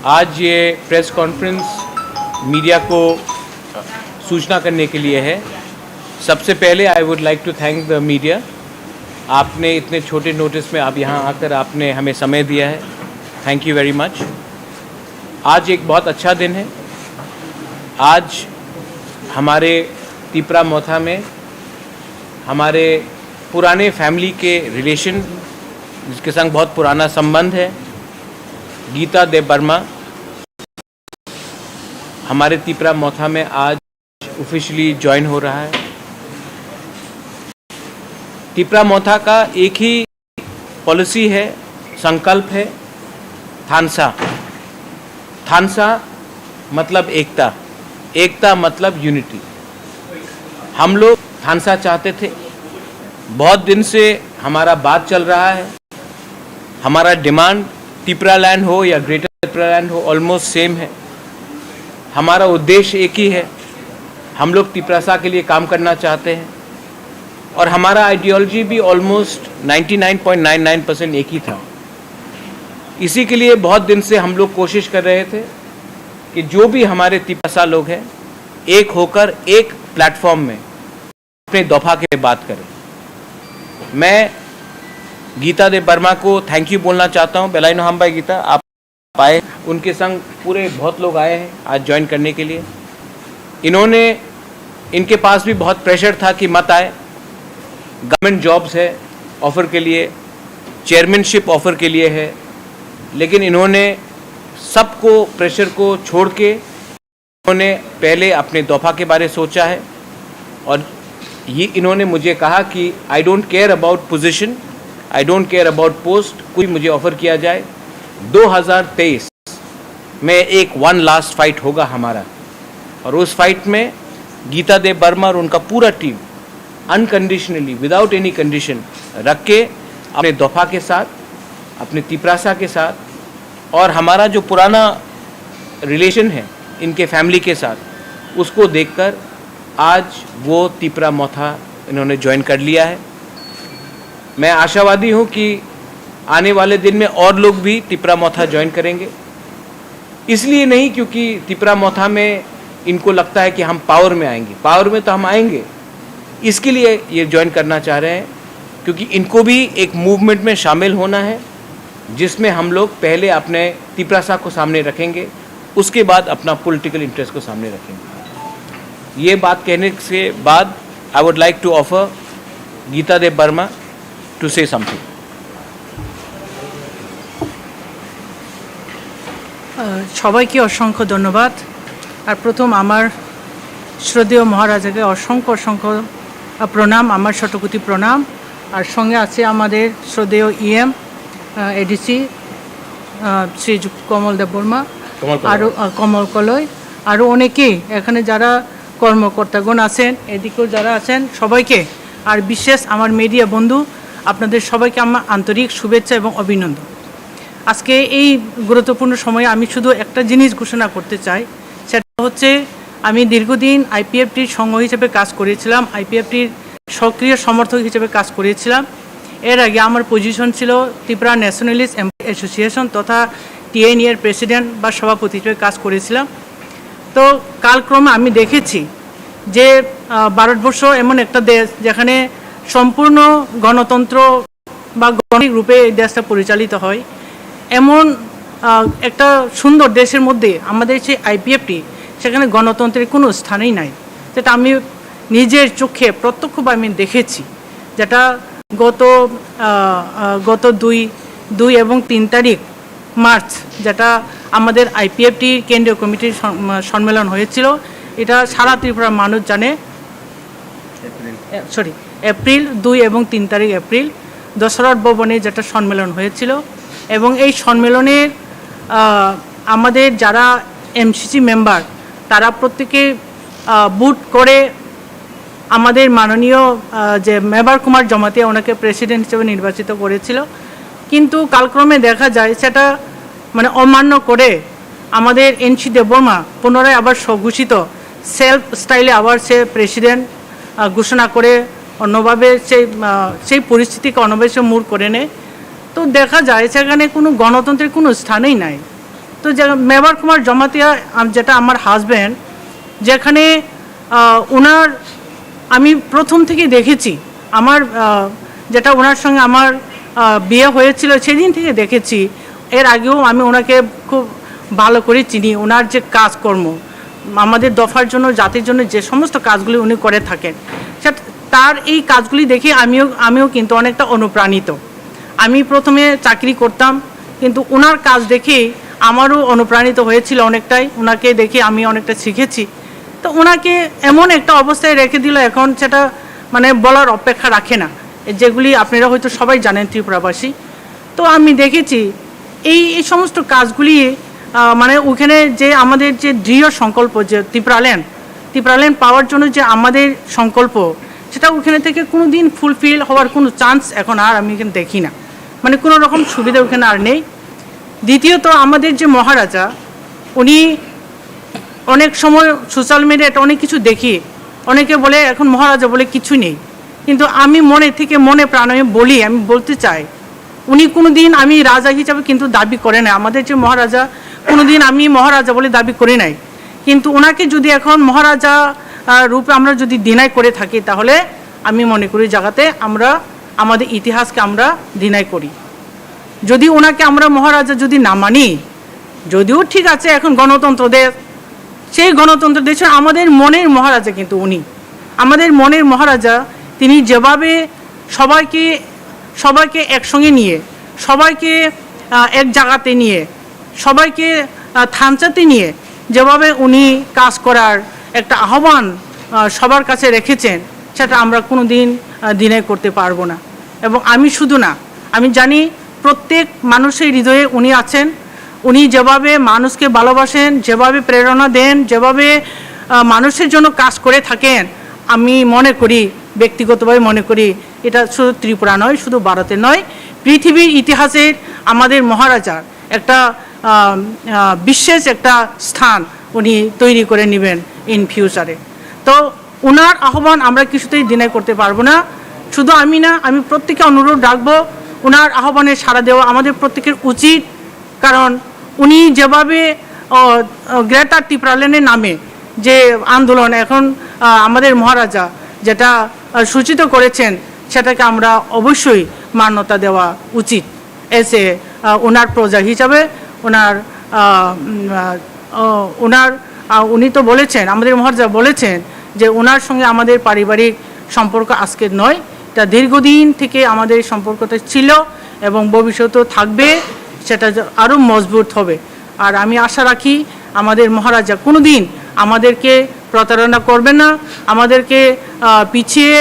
आज ये press conference media को सूचना करने के लिए है। सबसे पहले I would like to thank the media. आपने इतने छोटे नोटिस में आप यहाँ आकर आपने हमें समय दिया है, थैंक यू वेरी मच। आज एक बहुत अच्छा दिन है। आज हमारे तिपरा मोथा में हमारे पुराने फैमिली के रिलेशन जिसके संग बहुत पुराना संबंध है, गीता देव वर्मा हमारे तिपरा मोथा में आज ऑफिशियली ज्वाइन हो रहा है। तिपरा मोथा का एक ही पॉलिसी है, संकल्प है, थानसा। थानसा मतलब एकता, एकता मतलब यूनिटी। हम लोग थानसा चाहते थे, बहुत दिन से हमारा बात चल रहा है। हमारा डिमांड तिपरा लैंड हो या ग्रेटर तिपरा लैंड हो ऑलमोस्ट सेम है। हमारा उद्देश्य एक ही है, हम लोग तिपरासा के लिए काम करना चाहते हैं और हमारा आइडियोलॉजी भी ऑलमोस्ट 99.99% एक ही था। इसी के लिए बहुत दिन से हम लोग कोशिश कर रहे थे कि जो भी हमारे तिपरासा लोग हैं एक होकर एक प्लेटफॉर्म में अपने दफा के बात करें। मैं गीता देव वर्मा को थैंक यू बोलना चाहता हूँ। बेलाइनो हम भाई गीता आप आए, उनके संग पूरे बहुत लोग आए हैं आज ज्वाइन करने के लिए। इनके पास भी बहुत प्रेशर था कि मत आए, गवर्नमेंट जॉब्स है ऑफ़र के लिए, चेयरमैनशिप ऑफ़र के लिए है, लेकिन इन्होंने सबको प्रेशर को छोड़ के इन्होंने पहले अपने दफा के बारे सोचा है और ये इन्होंने मुझे कहा कि I don't care about position, I don't care about post, कोई मुझे ऑफ़र किया जाए। 2023 में एक वन लास्ट फाइट होगा हमारा और उस फाइट में गीता देव वर्मा और उनका पूरा team unconditionally without any condition रख के अपने दफा के साथ, अपने तिपरासा के साथ और हमारा जो पुराना रिलेशन है इनके फैमिली के साथ, उसको देखकर आज वो तिपरा मोथा इन्होंने ज्वाइन कर लिया है। मैं आशावादी हूँ कि आने वाले दिन में और लोग भी तिपरा मोथा ज्वाइन करेंगे। इसलिए नहीं क्योंकि तिपरा मोथा में इनको लगता है कि हम पावर में आएंगे, पावर में तो हम आएंगे, इसके लिए ये ज्वाइन करना चाह रहे हैं क्योंकि इनको भी एक मूवमेंट में शामिल होना है जिसमें हम लोग पहले अपने तिपरासा को सामने रखेंगे, उसके बाद अपना पॉलिटिकल इंटरेस्ट को सामने रखेंगे। ये बात कहने के बाद I would like to offer Gita Dev Verma to say something. সবাইকে অসংখ্য ধন্যবাদ। আর প্রথম আমার শ্রদ্ধেয় মহারাজাকে অসংখ্য অসংখ্য প্রণাম, আমার শতকোটি প্রণাম। আর সঙ্গে আছে আমাদের শ্রদ্ধেয় ইএম এডিসি শ্রী কমল দেব বর্মা, আরও কমল কলই, আরও অনেকেই এখানে যারা কর্মকর্তাগণ আছেন, এদিকেও যারা আছেন সবাইকে, আর বিশেষ আমার মিডিয়া বন্ধু আপনাদের সবাইকে আমার আন্তরিক শুভেচ্ছা এবং অভিনন্দন। আজকে এই গুরুত্বপূর্ণ সময়ে আমি শুধু একটা জিনিস ঘোষণা করতে চাই, সেটা হচ্ছে আমি দীর্ঘদিন আইপিএফটির সংঘ হিসেবে কাজ করেছিলাম, আইপিএফটির সক্রিয় সমর্থক হিসেবে কাজ করেছিলাম। এর আগে আমার পজিশন ছিল ত্রিপুরা ন্যাশনালিস্ট এমপ্লয়ি অ্যাসোসিয়েশন তথা টিএনই এর প্রেসিডেন্ট বা সভাপতি হিসেবে কাজ করেছিলাম। তো কালক্রমে আমি দেখেছি যে ভারতবর্ষ এমন একটা দেশ যেখানে সম্পূর্ণ গণতন্ত্র বা গণতান্ত্রিক রূপে এই দেশটা পরিচালিত হয়। এমন একটা সুন্দর দেশের মধ্যে আমাদের সেই আইপিএফটি, সেখানে গণতন্ত্রের কোনো স্থানই নাই, যেটা আমি নিজের চোখে প্রত্যক্ষভাবে আমি দেখেছি। যেটা গত 2 এবং 3 তারিখ মার্চ যেটা আমাদের আইপিএফটির কেন্দ্রীয় কমিটির সম্মেলন হয়েছিল, এটা সারা ত্রিপুরার মানুষ জানে। এপ্রিল 2 এবং 3 তারিখ এপ্রিল দশরথ ভবনে যেটা সম্মেলন হয়েছিল এবং এই সম্মেলনের আমাদের যারা এমসিসি মেম্বার তারা প্রত্যেকে ভোট করে আমাদের মাননীয় যে মেবার কুমার জমাতিয়া ওনাকে প্রেসিডেন্ট হিসেবে নির্বাচিত করেছিল। কিন্তু কালক্রমে দেখা যায় সেটা মানে অমান্য করে আমাদের এনসি দেববর্মা পুনরায় আবার স্বঘোষিত সেলফ স্টাইলে আবার সে প্রেসিডেন্ট ঘোষণা করে অন্যভাবে সেই পরিস্থিতিকে অন্যভাবে সে মূল করে নেয়। তো দেখা যায় সেখানে কোনো গণতন্ত্রের কোনো স্থানেই নাই। তো তো যে মেবার কুমার জমাতিয়া যেটা আমার হাজব্যান্ড, যেখানে ওনার আমি প্রথম থেকে দেখেছি, আমার যেটা ওনার সঙ্গে আমার বিয়ে হয়েছিল সেদিন থেকে দেখেছি। এর আগেও আমি ওনাকে খুব ভালো করে চিনি। ওনার যে কাজকর্ম আমাদের দফার জন্য, জাতির জন্য যে সমস্ত কাজগুলি উনি করে থাকেন, সেটা তার এই কাজগুলি দেখে আমিও কিন্তু অনেকটা অনুপ্রাণিত। আমি প্রথমে চাকরি করতাম, কিন্তু ওনার কাজ দেখে আমারও অনুপ্রাণিত হয়েছিল অনেকটাই। ওনাকে দেখে আমি অনেকটা শিখেছি। তো ওনাকে এমন একটা অবস্থায় রেখে দিল, এখন সেটা মানে বলার অপেক্ষা রাখে না, যেগুলি আপনারা হয়তো সবাই জানেন ত্রিপুরাবাসী। তো আমি দেখেছি এই সমস্ত কাজগুলি মানে ওখানে যে আমাদের যে দৃঢ় সংকল্প, যে ত্রিপুরাল্যান্ড পাওয়ার জন্য যে আমাদের সংকল্প, সেটা ওখানে থেকে কোনো দিন ফুলফিল হওয়ার কোনো চান্স এখন আর আমি এখানে দেখি না। মানে কোনো রকম সুবিধা ওখানে আর নেই। দ্বিতীয়ত, আমাদের যে মহারাজা, উনি অনেক সময় সোশ্যাল মিডিয়াতে অনেক কিছু দেখি, অনেকে বলে এখন মহারাজা বলে কিছু নেই, কিন্তু আমি মনে থেকে মনে প্রাণে বলি, আমি বলতে চাই উনি কোনো দিন আমি রাজা হিসাবে কিন্তু দাবি করে নাই। আমাদের যে মহারাজা, কোনো দিন আমি মহারাজা বলে দাবি করি নাই। কিন্তু ওনাকে যদি এখন মহারাজা রূপে আমরা যদি ডিনাই করে থাকি, তাহলে আমি মনে করি জায়গাতে আমরা আমাদের ইতিহাসকে আমরা ডিনাই করি। যদি ওনাকে আমরা মহারাজা যদি না মানি, যদিও ঠিক আছে এখন গণতন্ত্র দেশ, সেই গণতন্ত্র দেশে আমাদের মনের মহারাজা কিন্তু উনি, আমাদের মনের মহারাজা। তিনি যেভাবে সবাইকে একসঙ্গে নিয়ে, সবাইকে এক জায়গাতে নিয়ে, সবাইকে থানচাতে নিয়ে যেভাবে উনি কাজ করার একটা আহ্বান সবার কাছে রেখেছেন, সেটা আমরা কোনো দিন ডিনাই করতে পারবো না। এবং আমি শুধু না, আমি জানি প্রত্যেক মানুষের হৃদয়ে উনি আছেন। উনি যেভাবে মানুষকে ভালোবাসেন, যেভাবে প্রেরণা দেন, যেভাবে মানুষের জন্য কাজ করে থাকেন, আমি মনে করি, ব্যক্তিগতভাবে মনে করি, এটা শুধু ত্রিপুরা নয়, শুধু ভারতে নয়, পৃথিবীর ইতিহাসের আমাদের মহারাজার একটা বিশেষ একটা স্থান উনি তৈরি করে নেবেন ইন ফিউচারে। তো ওনার আহ্বান আমরা কিছুতেই ডিনাই করতে পারবো না। শুধু আমি না, আমি প্রত্যেকে অনুরোধ রাখবো, ওনার আহ্বানে সাড়া দেওয়া আমাদের প্রত্যেকের উচিত। কারণ উনি যেভাবে গ্রেটার ত্রিপুরাল্যান্ডের নামে যে আন্দোলন এখন আমাদের মহারাজা যেটা সূচিত করেছেন, সেটাকে আমরা অবশ্যই মান্যতা দেওয়া উচিত। এসে ওনার প্রজা হিসাবে উনি তো বলেছেন, আমাদের মহারাজা বলেছেন যে ওনার সঙ্গে আমাদের পারিবারিক সম্পর্ক আজকের নয়, এটা দীর্ঘদিন থেকে আমাদের সম্পর্কটা ছিল এবং ভবিষ্যতেও থাকবে, সেটা আরও মজবুত হবে। আর আমি আশা রাখি আমাদের মহারাজা কোনো দিন আমাদেরকে প্রতারণা করবে না, আমাদেরকে পিছিয়ে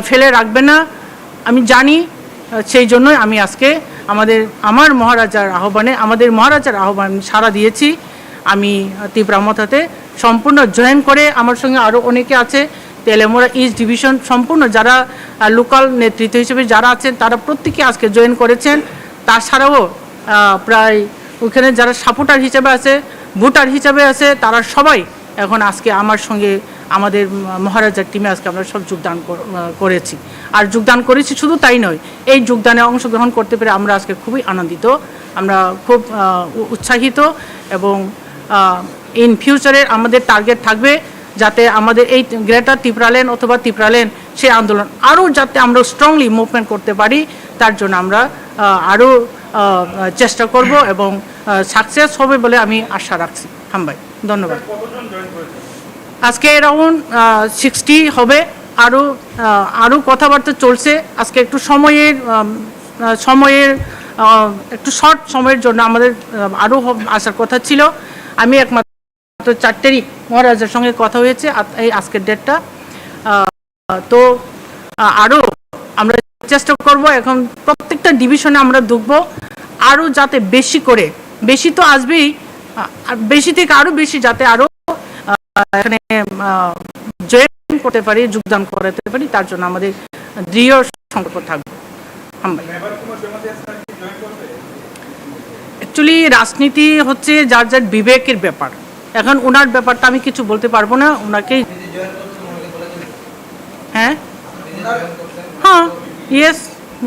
ফেলে রাখবে না। আমি জানি, সেই জন্যই আমি আজকে আমার মহারাজার আহ্বান সাড়া দিয়েছি। আমি ত্রিপুরামথাতে সম্পূর্ণ জয়েন করে, আমার সঙ্গে আরও অনেকে আছে, তেলেমুরা ইস্ট ডিভিশন সম্পূর্ণ যারা লোকাল নেতৃত্ব হিসেবে যারা আছেন, তারা প্রত্যেকে আজকে জয়েন করেছেন। তাছাড়াও প্রায় ওখানে যারা সাপোর্টার হিসেবে আছে, ভোটার হিসেবে আছে, তারা সবাই এখন আজকে আমার সঙ্গে আমাদের মহারাজার টিমে আজকে আমরা সব যোগদান করেছি। আর যোগদান করেছি শুধু তাই নয়, এই যোগদানে অংশগ্রহণ করতে পেরে আমরা আজকে খুবই আনন্দিত, আমরা খুব উৎসাহিত। এবং ইন ফিউচারে আমাদের টার্গেট থাকবে যাতে আমাদের এই গ্রেটার ত্রিপুরাল্যান্ড অথবা ত্রিপুরাল্যান্ড সেই আন্দোলন আরও যাতে আমরা স্ট্রংলি মুভমেন্ট করতে পারি, তার জন্য আমরা আরও চেষ্টা করব এবং সাকসেস হবে বলে আমি আশা রাখছি। ভাই, ধন্যবাদ। আজকে অ্যারাউন্ড 60 হবে, আরও কথাবার্তা চলছে। আজকে একটু সময়ের একটু শর্ট সময়ের জন্য আমাদের আরও আসার কথা ছিল। আমি একমাত্র 4 তারিখ মহারাজার সঙ্গে কথা হয়েছে, এই আজকের ডেটটা। তো আরও আমরা চেষ্টা করব, এখন প্রত্যেকটা ডিভিশনে আমরা ঢুকবো, আরও যাতে বেশি করে, বেশি তো আসবেই, বেশি থেকে আরও বেশি যাতে আরও এখানে জয়েন করতে পারি, যোগদান করতে পারি, তার জন্য আমাদের দৃঢ় সংকল্প থাকবে। অ্যাকচুয়ালি রাজনীতি হচ্ছে যার যার বিবেকের ব্যাপার। এখন ওনার ব্যাপারটা আমি কিছু বলতে পারবো না, ওনাকেই। হ্যাঁ, ইয়েস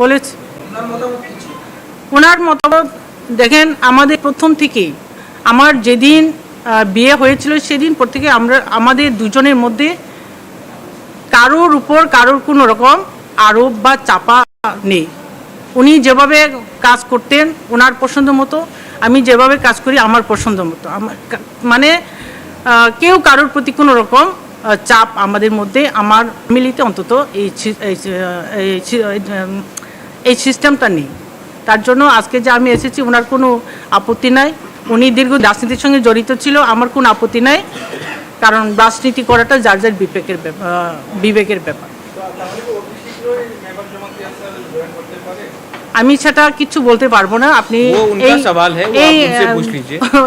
বলেছি। ওনার মতামত দেখেন, আমাদের প্রথম থেকেই আমার যেদিন বিয়ে হয়েছিল সেদিন পর থেকে আমাদের দুজনের মধ্যে কারোর উপর কারোর কোনো রকম আরোপ বা চাপা নেই। উনি যেভাবে কাজ করতেন ওনার পছন্দ মতো, আমি যেভাবে কাজ করি আমার পছন্দ মতো। মানে কেউ কারোর প্রতি কোনো রকম চাপ আমাদের মধ্যে, আমার ফ্যামিলিতে অন্তত এই সিস্টেমটা নেই। তার জন্য আজকে যে আমি এসেছি ওনার কোনো আপত্তি নাই। উনি দীর্ঘ রাজনীতির সঙ্গে জড়িত ছিল, আমার কোনো আপত্তি নাই, কারণ রাজনীতি করাটা যার যার বিবেকের ব্যাপার। আমি সেটা কিছু বলতে পারবো না। আপনি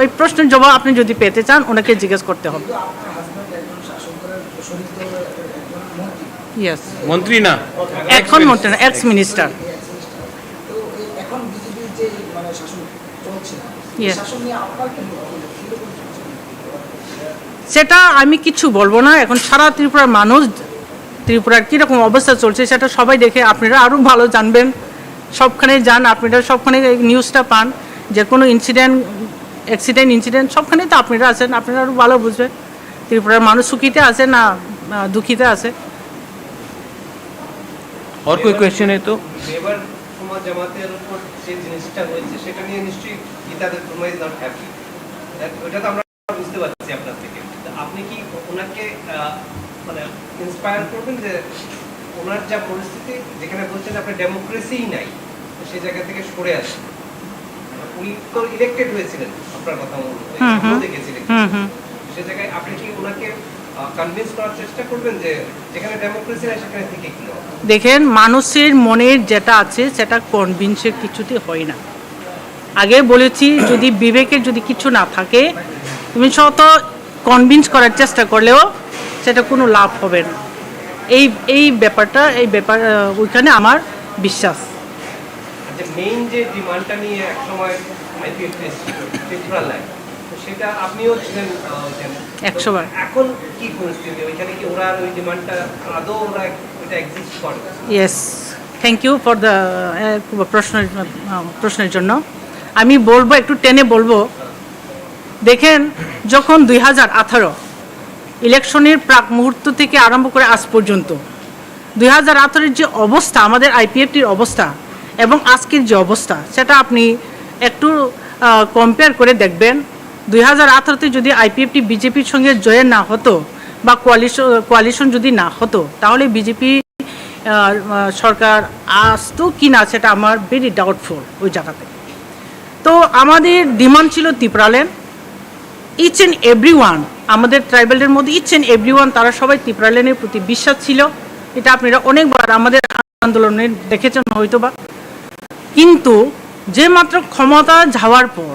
এই প্রশ্নের জবাব আপনি যদি পেতে চান ওনাকে জিজ্ঞেস করতে হবে। ইয়েস, মন্ত্রী না, এখন মন্ত্রী না, এক্স মিনিস্টার। সেটা আমি কিছু বলবো না। এখন সারা ত্রিপুরার মানুষ, ত্রিপুরার কীরকম অবস্থা চলছে সেটা সবাই দেখে, আপনারা আরও ভালো জানবেন। সবখানে যান, আপনারা সবখানে নিউজটা পান, যে কোনো ইনসিডেন্ট সবখানে তো আপনারা আছেন, আপনারা আরও ভালো বুঝবেন ত্রিপুরার মানুষ সুখীতে আছে না দুঃখীতে আছে। और कोई क्वेश्चन है तो लेबर समाज জামাতের উপর যে জিনিসটা হয়েছে সেটা নিয়ে নিশ্চয়ই গীতাদের তোমরা ইজ নট হ্যাপি, ওটা তো আমরা বুঝতে পারছি আপনার থেকে। আপনি কি ওনাকে মানে ইন্সপায়ার করবেন যে ওনার যা পরিস্থিতি, যেখানে বলছেন আপনি ডেমোক্রেসিই নাই, সেই জায়গা থেকে সরে আসেন? উনি তো ইলেক্টেড হয়েছিলেন আপনার কথা মতো দেখেছিলেন, সেই জায়গায় আপনি কি ওনাকে কনভিন্স করার চেষ্টা করবেন যে যেখানে ডেমোক্রেসি নাই সেখানে থেকে কি হবে? দেখেন, মানুষের মনের যেটা আছে সেটা কনভিন্সের কিছুতে হয় না। আগে বলেছি, যদি বিবেকের যদি কিছু না থাকে তুমি শত কনভিন্স করার চেষ্টা করলেও সেটা কোনো লাভ হবে না। এই ব্যাপারটা ওইখানে আমার বিশ্বাস। আচ্ছা, মেইন যে ডিমান্ডটা নিয়ে একসময় আইপিএফ ত্রিপুরা লাইন, সেটা আপনিও ছিলেন 100 বার। এখন কি পরিস্থিতি ওইখানে, কি ওরা ওই ডিমান্ডটা আদৌ ওরা ওইটা এক্সিস্ট করে? Yes, thank you for the প্রশ্নের জন্য। আমি বলবো, একটু টেনে বলবো। দেখেন, যখন 2018 ইলেকশনের প্রাক মুহূর্ত থেকে আরম্ভ করে আজ পর্যন্ত 2018-এর যে অবস্থা, আমাদের আইপিএফটির অবস্থা এবং আজকের যে অবস্থা, সেটা আপনি একটু কম্পেয়ার করে দেখবেন। 2018-তে যদি আইপিএফটি বিজেপির সঙ্গে জয়েন না হতো বা কোয়ালিশন যদি না হতো, তাহলে বিজেপি সরকার আসতো কি না সেটা আমার ভেরি ডাউটফুল ওই জায়গাতে। তো আমাদের ডিমান্ড ছিল Tripuraland. Each and every one, আমাদের ট্রাইবেলের মধ্যে ইচ অ্যান্ড এভরি ওয়ান, তারা সবাই ত্রিপুরাল্যান্ডের প্রতি বিশ্বাস ছিল। এটা আপনারা অনেকবার আমাদের আন্দোলনে দেখেছেন হয়তো বা। কিন্তু যে মাত্র ক্ষমতা যাওয়ার পর,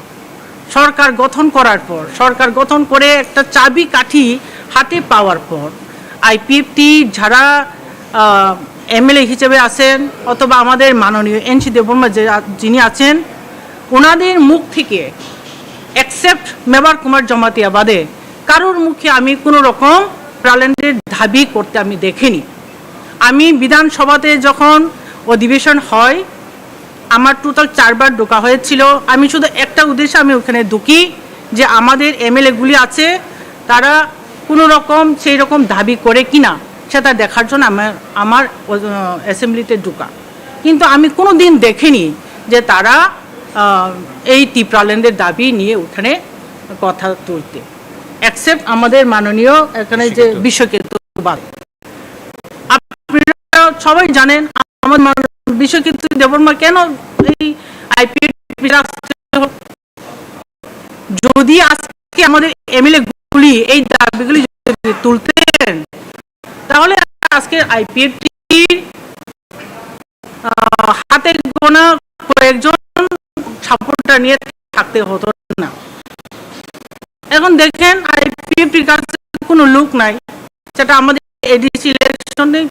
সরকার গঠন করার পর, সরকার গঠন করে একটা চাবি কাঠি হাতে পাওয়ার পর, আইপিএফটি যারা এমএলএ হিসেবে আছেন অথবা আমাদের মাননীয় এনসি দেববর্মা যিনি আছেন, ওনাদের মুখ থেকে এক্সেপ্ট মেবার কুমার জমাতিয়া বাদে কারোর মুখে আমি কোনো রকম ত্রিপুরাল্যান্ডের দাবি করতে আমি দেখিনি। আমি বিধানসভাতে যখন অধিবেশন হয়, আমার টোটাল 4 বার ঢোকা হয়েছিল। আমি শুধু একটা উদ্দেশ্যে আমি ওখানে ঢুকি, যে আমাদের এমএলএগুলি আছে তারা কোনো রকম সেই রকম দাবি করে কিনা সেটা দেখার জন্য আমার অ্যাসেম্বলিতে ঢোকা। কিন্তু আমি কোনো দিন দেখিনি যে তারা এই ত্রিপুরাল্যান্ডের দাবি নিয়ে ওখানে কথা তুলতে, অ্যাকসেপ্ট আমাদের মাননীয় এখানে যে বিশ্বকেতুবাদ। আপনারা সবাই জানেন আমার বিশ্বকেতু দেববর্মা কেন এই আইপিএফ, যদি আজকে আমাদের এমএলএ গুলি এই দাবিগুলি তুলতেন তাহলে আজকে আইপিএফটি হাতে গোনা কয়েকজন সাপোর্টার নিয়ে থাকতে হতো না। এখন দেখেন আইপিএফটির কাছে কোনো লোক নাই, সেটা আমাদের এডিসি ইলেকশনে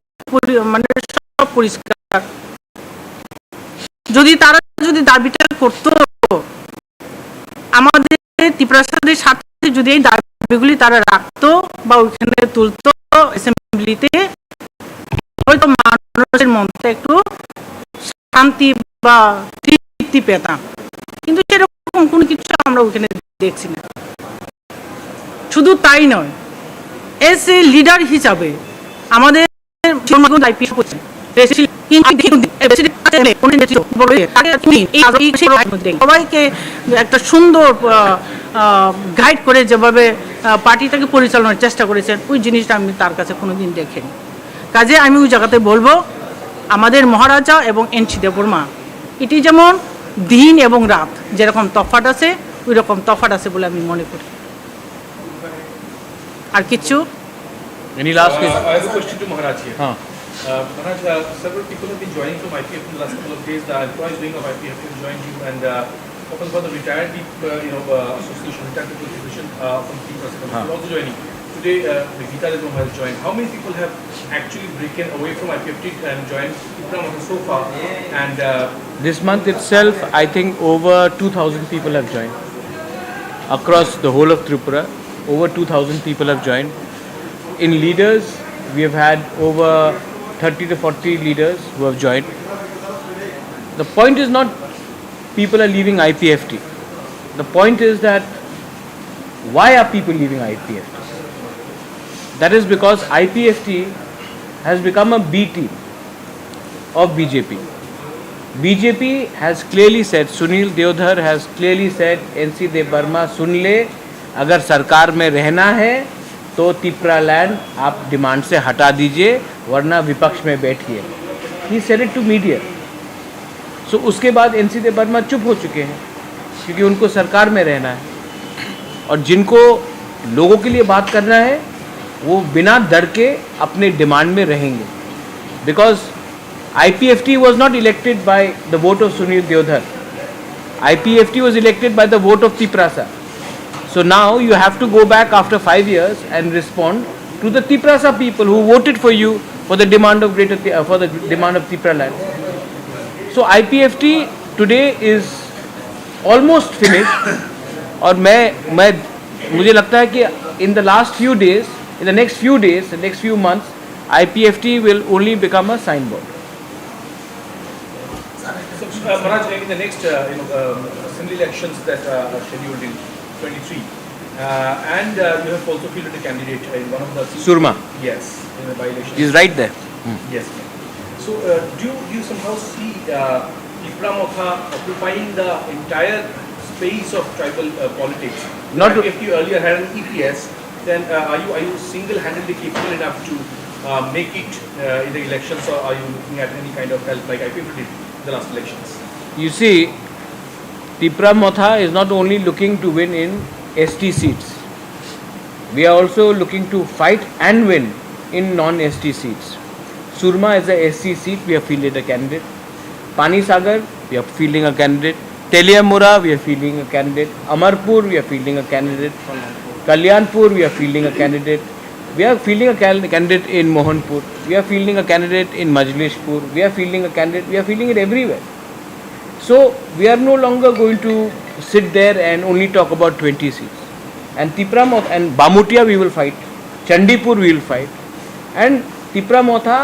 মানে সব পরিষ্কার। তারা যদি দাবিটা করতো, আমাদের ত্রিপুরার সাথে যদি এই দাবিগুলি তারা রাখতো বা ওইখানে তুলতো অ্যাসেম্বলিতে, হয়তো মানুষের মধ্যে একটু শান্তি বা তৃপ্তি পেতাম। কিন্তু সেরকম কোনো কিছু আমরা ওইখানে দেখছি না। শুধু তাই নয়, এস এ লিডার হিসাবে আমাদের সবাইকে একটা সুন্দর গাইড করে যেভাবে পার্টিটাকে পরিচালনার চেষ্টা করেছেন, ওই জিনিসটা আমি তার কাছে কোনোদিন দেখিনি। কাজে আমি ওই জায়গাতে বলবো আমাদের মহারাজা এবং এনসি দেববর্মা, এটি যেমন দিন এবং রাত যেরকম তফাৎ আছে, ওই রকম তফাৎ আছে বলে আমি মনে করি। আর কিছু Any last question? I have a question to Maharaj here. हाँ. Maharaj, several people have been joining from IPF in the last couple of days. The employees wing of IPF have joined you, and talking about the retired people, association, retired people association from T-Plus are also joining. Today, Gita Desmond has joined. How many people have actually broken away from IPFT and joined Tripura so far? And This month itself, I think over 2,000 people have joined. Across the whole of Tripura, over 2,000 people have joined. In leaders, we have had over 30 to 40 leaders who have joined. The point is not people are leaving IPFT. The point is that why are people leaving IPFT? That is because IPFT has become a B team of BJP. BJP has clearly said, Sunil Deodhar has clearly said, NC Dev-Burma सुन ले, अगर सरकार में रहना है तो Tipra land आप demand से हटा दीजिए, वरना विपक्ष में बैठिए. He said it to media. So उसके बाद NC Dev-Burma चुप हो चुके हैं क्योंकि उनको सरकार में रहना है, और जिनको लोगों के लिए बात करना है वो बिना डर के अपने डिमांड में रहेंगे. Because IPFT was not elected by the vote of Sunil Deodhar. IPFT was elected by the vote of Tiprasa. So now you have to go back after 5 years and respond to the Tiprasa people who voted for you for the demand of Tipra land. So IPFT today is almost finished. और मुझे लगता है कि in the last few days, in the next few days, the next few months, IPFT will only become a signboard. so, Maharaj, in the next assembly elections that are scheduled in 23, and you have also fielded a candidate in one of the seats. Surma. Yes, in the by-election. He's right there. Yes. So, do you somehow see Tripura Motha occupying the entire space of tribal politics? Not to- if you earlier had an EPS, then are you single-handedly capable enough to make it in the elections, or are you looking at any kind of help like IPF did in the last elections? You see, Tripura Motha is not only looking to win in ST seats. We are also looking to fight and win in non-ST seats. Surma is a SC seat, we have fielded a candidate. Pani Sagar, we are fielding a candidate. Teliamura, we are fielding a candidate. Amarpur, we are fielding a candidate. Kalyanpur, we are fielding a candidate. We are fielding a candidate in Mohanpur. We are fielding a candidate in Majlishpur. We are fielding a candidate. We are fielding it everywhere. So we are no longer going to sit there and only talk about 20 seats. And Tripura Motha and Bamutia we will fight. Chandipur we will fight. And Tripura Motha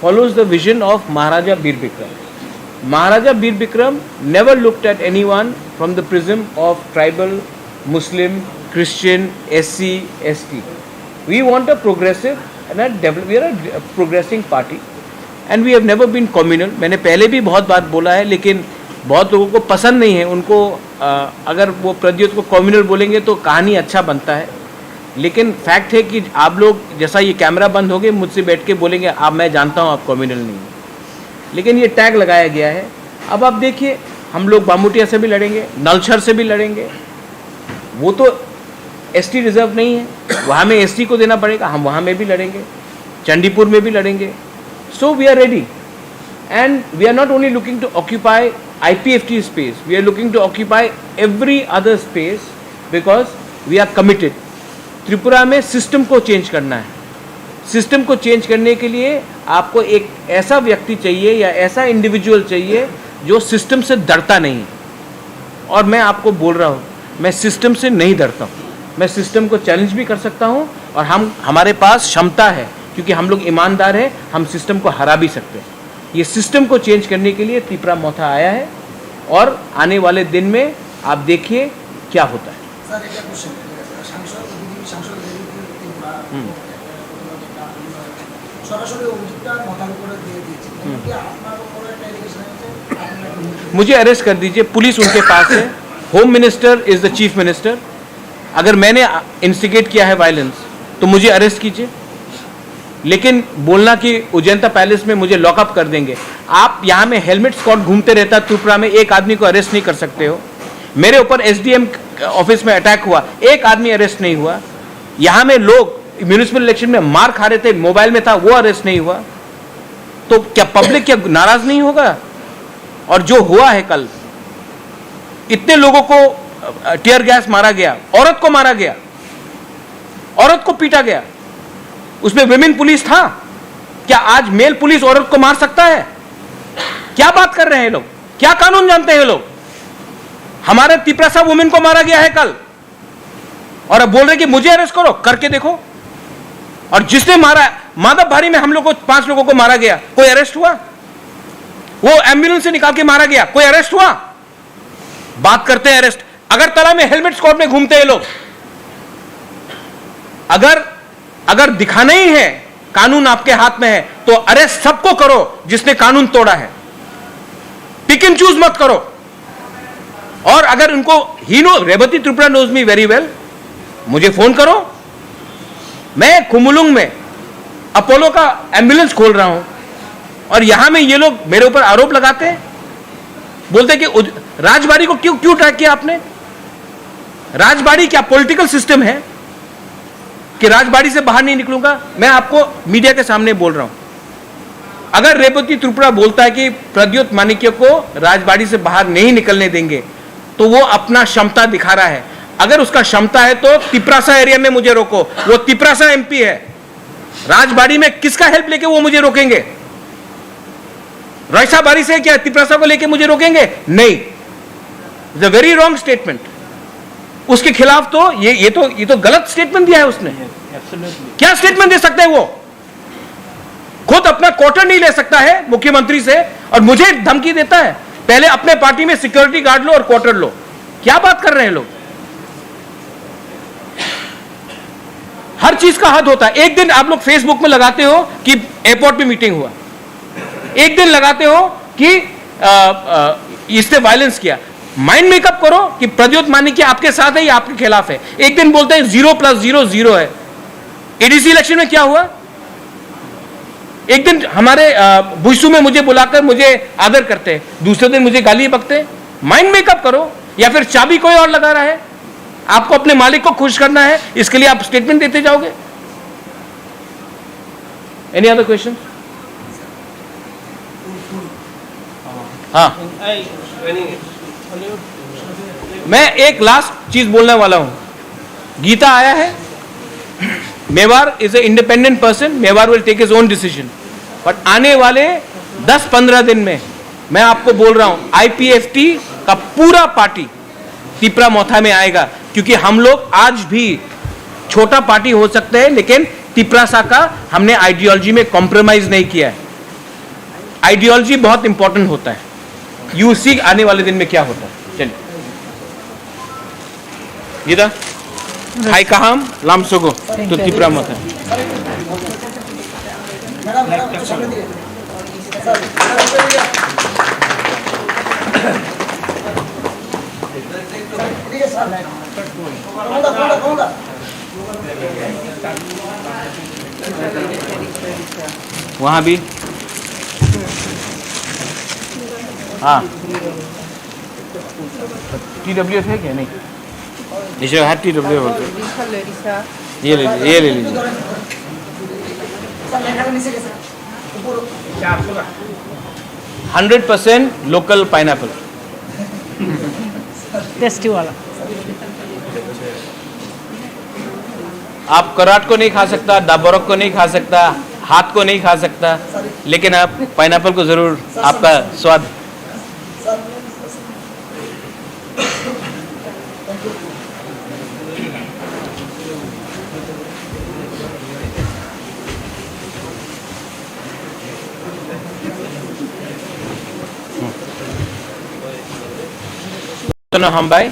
follows the vision of Maharaja Bir Bikram. Maharaja Bir Bikram never looked at anyone from the prism of tribal, Muslim, Christian, SC, ST. We want a progressive and we are a progressing party. And we have never been communal. मैंने पहले भी बहुत बात बोला है, लेकिन बहुत लोगों को पसंद नहीं है. उनको अगर वो प्रद्योत को कम्युनल बोलेंगे तो कहानी अच्छा बनता है, लेकिन फैक्ट है कि आप लोग जैसा ये कैमरा बंद हो गए मुझसे बैठ के बोलेंगे आप, मैं जानता हूँ आप कम्युनल नहीं है, लेकिन ये टैग लगाया गया है. अब आप देखिए, हम लोग बामुटिया से भी लड़ेंगे, नलछर से भी लड़ेंगे. वो तो ST रिजर्व नहीं है, वहाँ में ST को देना पड़ेगा. हम वहाँ में भी लड़ेंगे, चंडीपुर में भी लड़ेंगे. So we are ready, and we are not only looking to occupy IPFT space, we are looking to occupy every other space because we are committed. Tripura में सिस्टम को चेंज करना है. सिस्टम को चेंज करने के लिए आपको एक ऐसा व्यक्ति चाहिए या ऐसा इंडिविजुअल चाहिए जो सिस्टम से डरता नहीं है. और मैं आपको बोल रहा हूँ, मैं सिस्टम से नहीं डरता हूँ. मैं सिस्टम को चैलेंज भी कर सकता हूँ, और हमारे पास क्षमता है क्योंकि हम लोग ईमानदार हैं, हम सिस्टम को हरा भी सकते हैं. ये सिस्टम को चेंज करने के लिए त्रिपुरा मोथा आया है, और आने वाले दिन में आप देखिए क्या होता है। স্যার এটা কোশ্চেন সাংসদ বিজেপি সাংসদ সরাসরি অভিযোগটা মাথার উপরে দিয়ে দিয়েছে কি আপনার উপরে একটা এলিগেশন আছে আপনারা मुझे अरेस्ट कर दीजिए, पुलिस उनके पास है, home minister is the chief minister. अगर मैंने इंस्टिगेट किया है वायलेंस तो मुझे अरेस्ट कीजिए, लेकिन बोलना कि उजैंता पैलेस में मुझे लॉकअप कर देंगे, आप यहाँ में हेलमेट स्क्वाड घूमते रहता त्रिपुरा में, एक आदमी को अरेस्ट नहीं कर सकते हो। मेरे ऊपर एसडीएम ऑफिस में अटैक हुआ, एक आदमी अरेस्ट नहीं हुआ। यहाँ में लोग म्यूनिसिपल इलेक्शन में मार खा रहे थे, मोबाइल में था, वो अरेस्ट नहीं हुआ। तो क्या पब्लिक क्या नाराज नहीं होगा? और जो हुआ है कल, इतने लोगों को टीयर गैस मारा गया, औरत को मारा गया, औरत को पीटा गया, उसमें विमेन पुलिस था। क्या आज मेल पुलिस औरत को मार सकता है? क्या बात कर रहे हैं लोग? क्या कानून जानते हैं लोग? हमारे तिपरासा वुमेन को मारा गया है कल, और अब बोल रहे कि मुझे अरेस्ट करो, करके देखो। और जिसने मारा, माधव भारी में हम लोग को 5 लोगों को मारा गया, कोई अरेस्ट हुआ? वो एम्बुलेंस से निकाल के मारा गया, कोई अरेस्ट हुआ? बात करते हैं अरेस्ट। अगरतला में हेलमेट स्क्वाड में घूमते हैं लोग। अगर दिखाना ही है कानून आपके हाथ में है तो अरेस्ट सबको करो जिसने कानून तोड़ा है, पिक एंड चूज मत करो। और अगर उनको ही no, Revati Tripura knows me very well, मुझे फोन करो। मैं कुमुलुंग में अपोलो का एम्बुलेंस खोल रहा हूं, और यहां में ये लोग मेरे ऊपर आरोप लगाते हैं, बोलते हैं कि राजबाड़ी को क्यों ट्रैक किया आपने? राजबाड़ी क्या पॉलिटिकल सिस्टम है कि राजबाड़ी से बाहर नहीं निकलूंगा? मैं आपको मीडिया के सामने बोल रहा हूं, अगर रेवती त्रिपुरा बोलता है कि प्रद्योत माणिक्य को राजबाड़ी से बाहर नहीं निकलने देंगे तो वो अपना क्षमता दिखा रहा है। अगर उसका क्षमता है तो तिपरासा एरिया में मुझे रोको, वो तिपरासा एमपी है। राजबाड़ी में किसका हेल्प लेके वो मुझे रोकेंगे? रैसाबाड़ी से क्या तिपरासा को लेके मुझे रोकेंगे? नहीं। It's a very wrong statement. उसके खिलाफ तो ये तो गलत स्टेटमेंट दिया है उसने। क्या स्टेटमेंट दे सकते हैं वो? खुद अपना क्वार्टर नहीं ले सकता है मुख्यमंत्री से, और मुझे धमकी देता है पहले अपने पार्टी में सिक्योरिटी गार्ड लो और क्वार्टर लो। क्या बात कर रहे हैं लोग? हर चीज का हद होता है। एक दिन आप लोग फेसबुक में लगाते हो कि एयरपोर्ट पे मीटिंग हुआ, एक दिन लगाते हो कि इसने वायलेंस किया। माइंड मेकअप करो कि प्रद्योत माणिक्य आपके साथ है या आपके खिलाफ है। एक दिन बोलते हैं 0+0 0 है। एडीसी इलेक्शन में क्या हुआ? एक दिन हमारे बुशू में मुझे बुलाकर मुझे आदर करते हैं, दूसरे दिन मुझे गाली बकते हैं। माइंड मेकअप करो, या फिर चाबी कोई और लगा रहा है? आपको अपने मालिक को खुश करना है, इसके लिए आप स्टेटमेंट देते जाओगे? Any other question? हाँ, मैं एक लास्ट चीज बोलने वाला हूं। गीता आया है, Mewar is a independent person, Mewar will take his own decision. But आने वाले 10-15 दिन में मैं आपको बोल रहा हूं, आईपीएफटी का पूरा पार्टी तिपरा मोथा में आएगा, क्योंकि हम लोग आज भी छोटा पार्टी हो सकते हैं, लेकिन तिपरासा का हमने आइडियोलॉजी में कॉम्प्रोमाइज नहीं किया है। आइडियोलॉजी बहुत इंपॉर्टेंट होता है। यूसी आने वाले दिन में क्या होता है। चलिए गीता हाई कहाम लाम सोगो तो तिपरा मोथा। मैडम सामने दिए सर ठीक है सर कौन वहाँ भी हाँ TWF है क्या? नहीं, इसे हर TWF बोलते हैं। ये ले लीजिए। 100% लोकल पाइनएप्पल, टेस्टी वाला। आप कराट को नहीं खा सकता, दाबोरक को नहीं खा सकता, हाथ को नहीं खा सकता, लेकिन आप पाइनएप्पल को जरूर, आपका स्वाद। हम भाई